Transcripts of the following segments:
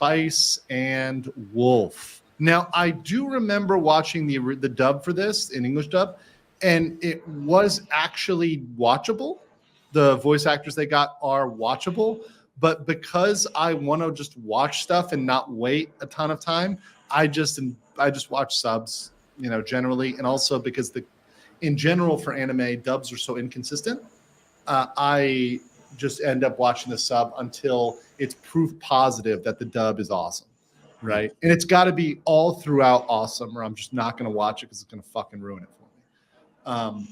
Spice and Wolf. Now, I do remember watching the dub for this, in English dub, and it was actually watchable. The voice actors they got are watchable, but because I want to just watch stuff and not wait a ton of time, I just watch subs, generally, and also because in general for anime, dubs are so inconsistent. I just end up watching the sub until it's proof positive that the dub is awesome, right? And it's got to be all throughout awesome, or I'm just not going to watch it because it's going to fucking ruin it for me.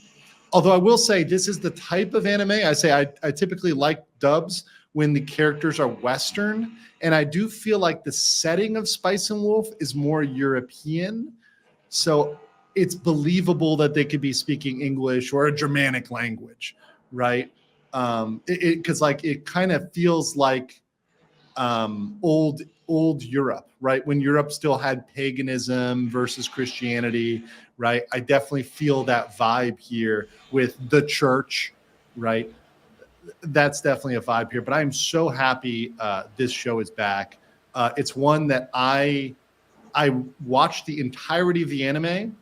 Although I will say this is the type of anime I typically like dubs when the characters are Western, and I do feel like the setting of Spice and Wolf is more European, so it's believable that they could be speaking English or a Germanic language, right? Because it kind of feels like old Europe, right? When Europe still had paganism versus Christianity, right? I definitely feel that vibe here with the church, right? That's definitely a vibe here. But I'm so happy this show is back. It's one that I watched the entirety of the anime,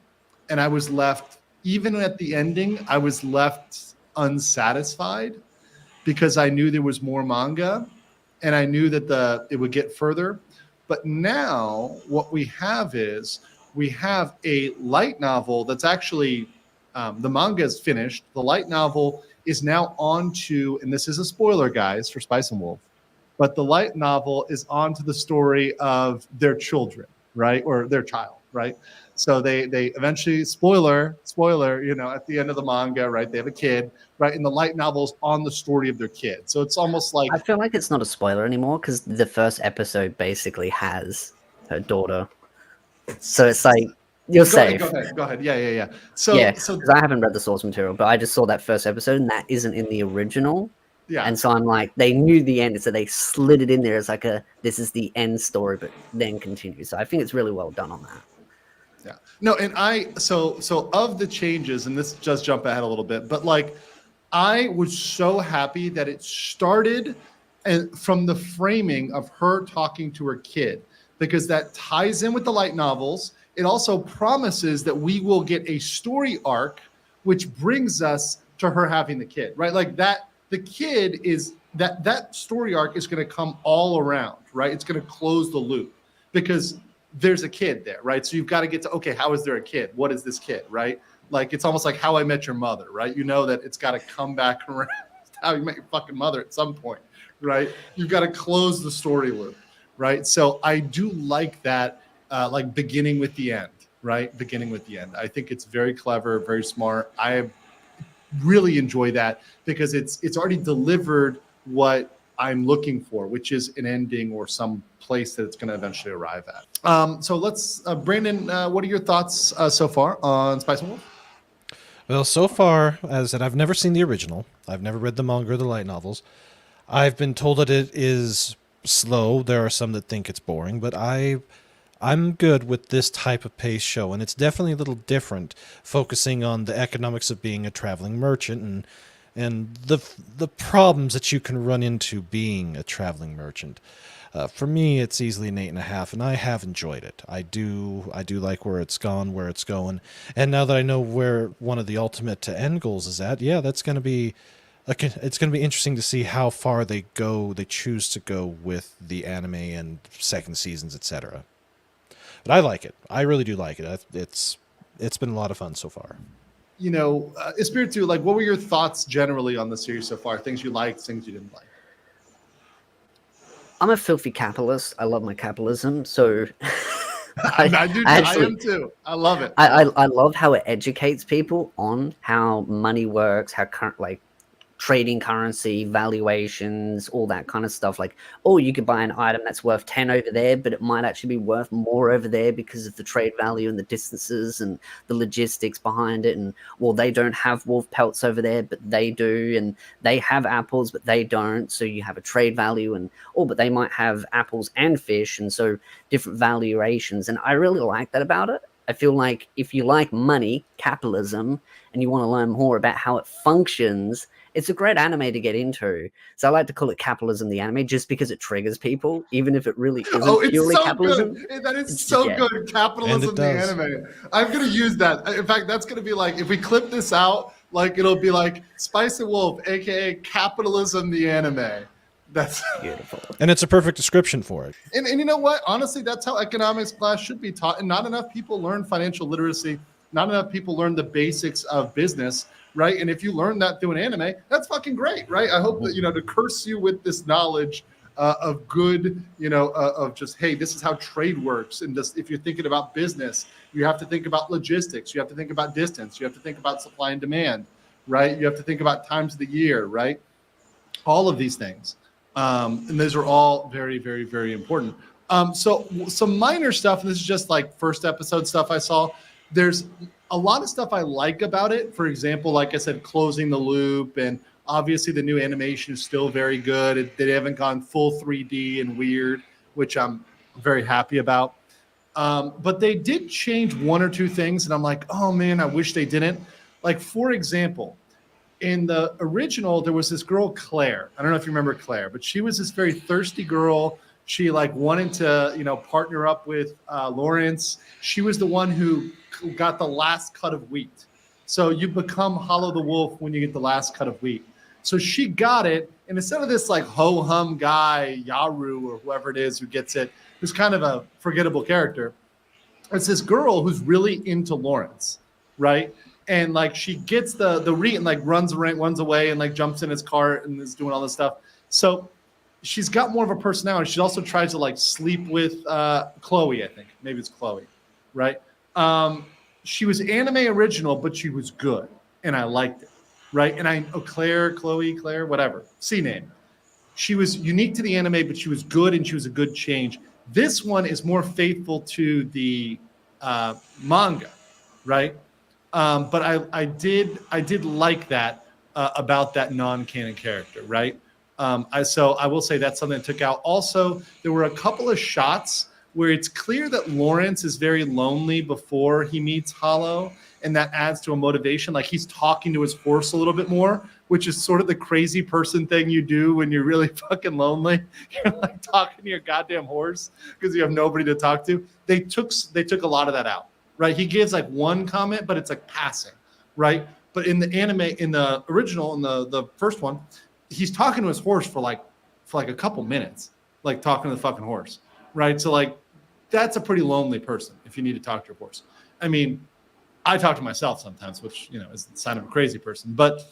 and I was left, even at the ending, I was left unsatisfied because I knew there was more manga and I knew that it would get further. But now what we have is we have a light novel that's actually, the manga is finished. The light novel is now on to, and this is a spoiler, guys, for Spice and Wolf, but the light novel is on to the story of their children, right? Or their child, right? So they eventually, spoiler, at the end of the manga, right? They have a kid, right? And the light novel's on the story of their kid. So it's almost like, I feel like it's not a spoiler anymore because the first episode basically has her daughter. So it's like, you're safe. Go ahead. Yeah. So because I haven't read the source material, but I just saw that first episode and that isn't in the original. Yeah. And so I'm like, they knew the end, so they slid it in there as like this is the end story, but then continues. So I think it's really well done on that. Yeah. No, and so of the changes, and this does jump ahead a little bit, but like I was so happy that it started and from the framing of her talking to her kid, because that ties in with the light novels. It also promises that we will get a story arc, which brings us to her having the kid, right? Like that, the kid is that story arc is going to come all around, right? It's going to close the loop because there's a kid there, right? So you've got to get to, okay, how is there a kid? What is this kid, right? Like, it's almost like How I Met Your Mother, right? You know that it's got to come back around How You Met Your fucking mother at some point, right? You've got to close the story loop, right? So I do like that, like beginning with the end, right? Beginning with the end. I think it's very clever, very smart. I really enjoy that because it's already delivered what I'm looking for, which is an ending or some place that it's going to eventually arrive at. So let's, Brandon, what are your thoughts so far on Spice and Wolf? Well, so far, as I said, I've never seen the original. I've never read the manga or the light novels. I've been told that it is slow. There are some that think it's boring, but I'm good with this type of pace show, and it's definitely a little different, focusing on the economics of being a traveling merchant and the problems that you can run into being a traveling merchant. For me, it's easily an 8.5, and I have enjoyed it. I do like where it's gone, where it's going, and now that I know where one of the ultimate end goals is at, yeah, that's going to be it's going to be interesting to see how far they choose to go with the anime and second seasons, etc. But I like it. I really do like it. It's been a lot of fun so far. Espiritu, like, what were your thoughts generally on the series so far? Things you liked, things you didn't like? I'm a filthy capitalist. I love my capitalism. So I am too. I love it. I love how it educates people on how money works, how trading currency, valuations, all that kind of stuff. Like, oh, you could buy an item that's worth 10 over there, but it might actually be worth more over there because of the trade value and the distances and the logistics behind it. And, well, they don't have wolf pelts over there, but they do. And they have apples, but they don't. So you have a trade value. And, oh, but they might have apples and fish. And so different valuations. And I really like that about it. I feel like if you like money, capitalism, and you want to learn more about how it functions, it's a great anime to get into. So I like to call it Capitalism the anime, just because it triggers people, even if it really isn't Oh, it's purely so capitalism. good. That is It's so just, yeah. good. Capitalism And the it does. anime. I'm gonna use that. In fact, that's gonna be like if we clip this out, like it'll be like Spice and Wolf, aka Capitalism the anime. That's Beautiful. And it's a perfect description for it. and you know what? Honestly, that's how economics class should be taught. And not enough people learn financial literacy. Not enough people learn the basics of business, right? And if you learn that through an anime, that's fucking great, right? I hope that, to curse you with this knowledge of good, of just, hey, this is how trade works. And just if you're thinking about business, you have to think about logistics. You have to think about distance. You have to think about supply and demand, right? You have to think about times of the year, right? All of these things. And those are all very, very, very important. So some minor stuff, and this is just like first episode stuff I saw. There's a lot of stuff I like about it. For example, like I said, closing the loop, and obviously the new animation is still very good. They haven't gone full 3D and weird, which I'm very happy about. But they did change one or two things, and I'm like, oh man, I wish they didn't. Like, for example, in the original, there was this girl, Claire. I don't know if you remember Claire, but she was this very thirsty girl. She like wanted to, partner up with Lawrence. She was the one who got the last cut of wheat. So you become Hollow the Wolf when you get the last cut of wheat. So she got it. And instead of this like ho-hum guy, Yaru or whoever it is who gets it, who's kind of a forgettable character, it's this girl who's really into Lawrence, right? And like she gets the wheat and like runs away and like jumps in his cart and is doing all this stuff. So she's got more of a personality. She also tries to like sleep with Chloe, I think. Maybe it's Chloe, right? She was anime original, but she was good. And I liked it, right? And Claire, whatever. C name. She was unique to the anime, but she was good and she was a good change. This one is more faithful to the manga, right? But I did like that about that non-canon character, right? So I will say that's something that took out. Also, there were a couple of shots where it's clear that Lawrence is very lonely before he meets Hollow, and that adds to a motivation. Like he's talking to his horse a little bit more, which is sort of the crazy person thing you do when you're really fucking lonely. You're like talking to your goddamn horse because you have nobody to talk to. They took a lot of that out, right? He gives like one comment, but it's like passing, right? But in the anime, in the original, in the first one, he's talking to his horse for like a couple minutes, like talking to the fucking horse, right? So like that's a pretty lonely person if you need to talk to your horse. I mean, I talk to myself sometimes, which is the sign of a crazy person, but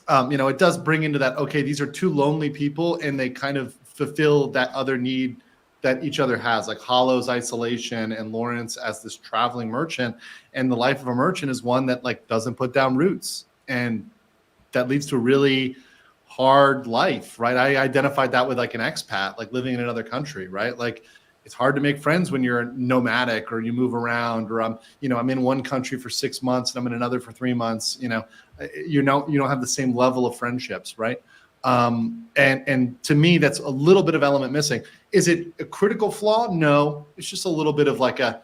it does bring into that, okay, these are two lonely people and they kind of fulfill that other need that each other has, like Hollow's isolation and Lawrence as this traveling merchant. And the life of a merchant is one that like doesn't put down roots, and that leads to a really hard life, right? I identified that with like an expat, like living in another country, right? Like it's hard to make friends when you're nomadic or you move around, or I'm in one country for 6 months and I'm in another for 3 months. You don't have the same level of friendships, right? And to me, that's a little bit of element missing. Is it a critical flaw? No, it's just a little bit of like I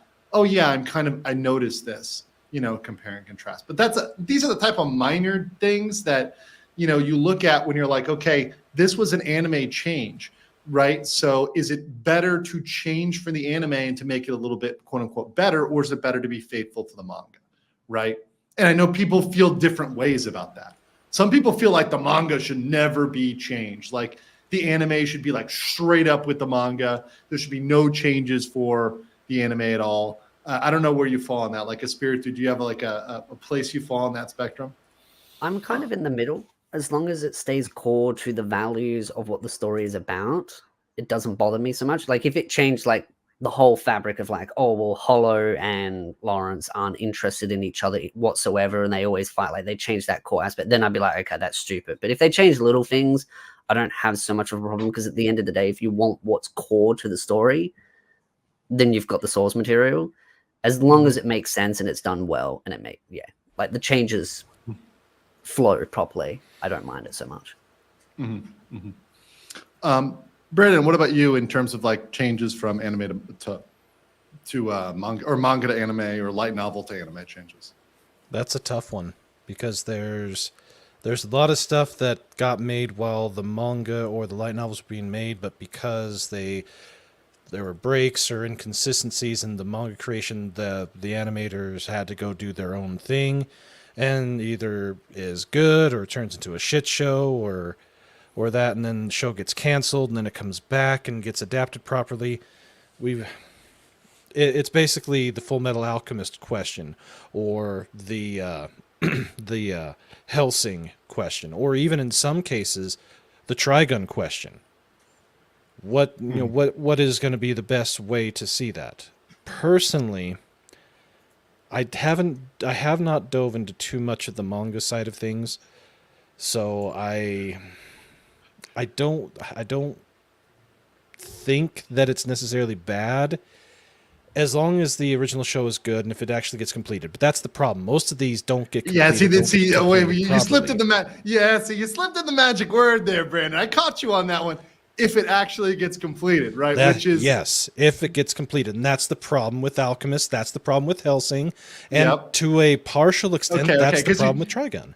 noticed this, compare and contrast. But these are the type of minor things that, you look at when you're like, okay, this was an anime change, right? So is it better to change for the anime and to make it a little bit quote unquote better, or is it better to be faithful to the manga, right? And I know people feel different ways about that. Some people feel like the manga should never be changed. Like the anime should be like straight up with the manga. There should be no changes for the anime at all. I don't know where you fall on that. Like Espiritu, do you have like a place you fall on that spectrum? I'm kind of in the middle. As long as it stays core to the values of what the story is about, it doesn't bother me so much. Like if it changed like the whole fabric of like, oh, well, Hollow and Lawrence aren't interested in each other whatsoever and they always fight, like they change that core aspect, then I'd be like, okay, that's stupid. But if they change little things, I don't have so much of a problem, because at the end of the day, if you want what's core to the story, then you've got the source material. As long as it makes sense and it's done well and like the changes flow properly, I don't mind it so much. Mm-hmm. Mm-hmm. Brandon, what about you in terms of like changes from anime to manga, or manga to anime, or light novel to anime changes? That's a tough one, because there's There's a lot of stuff that got made while the manga or the light novels were being made, but because there were breaks or inconsistencies in the manga creation, the animators had to go do their own thing, and either is good or turns into a shit show or that, and then the show gets canceled, and then it comes back and gets adapted properly. It's basically the Full Metal Alchemist question, or the the Helsing question, or even in some cases, the Trigun question. What is going to be the best way to see that? Personally, I have not dove into too much of the manga side of things, so I don't think that it's necessarily bad, as long as the original show is good and if it actually gets completed. But that's the problem. Most of these don't get completed. You slipped in the you slipped in the magic word there, Brandon. I caught you on that one. If it actually gets completed, right? Yes, if it gets completed. And that's the problem with Alchemist. That's the problem with Helsing. And to a partial extent, that's the problem with Trigun.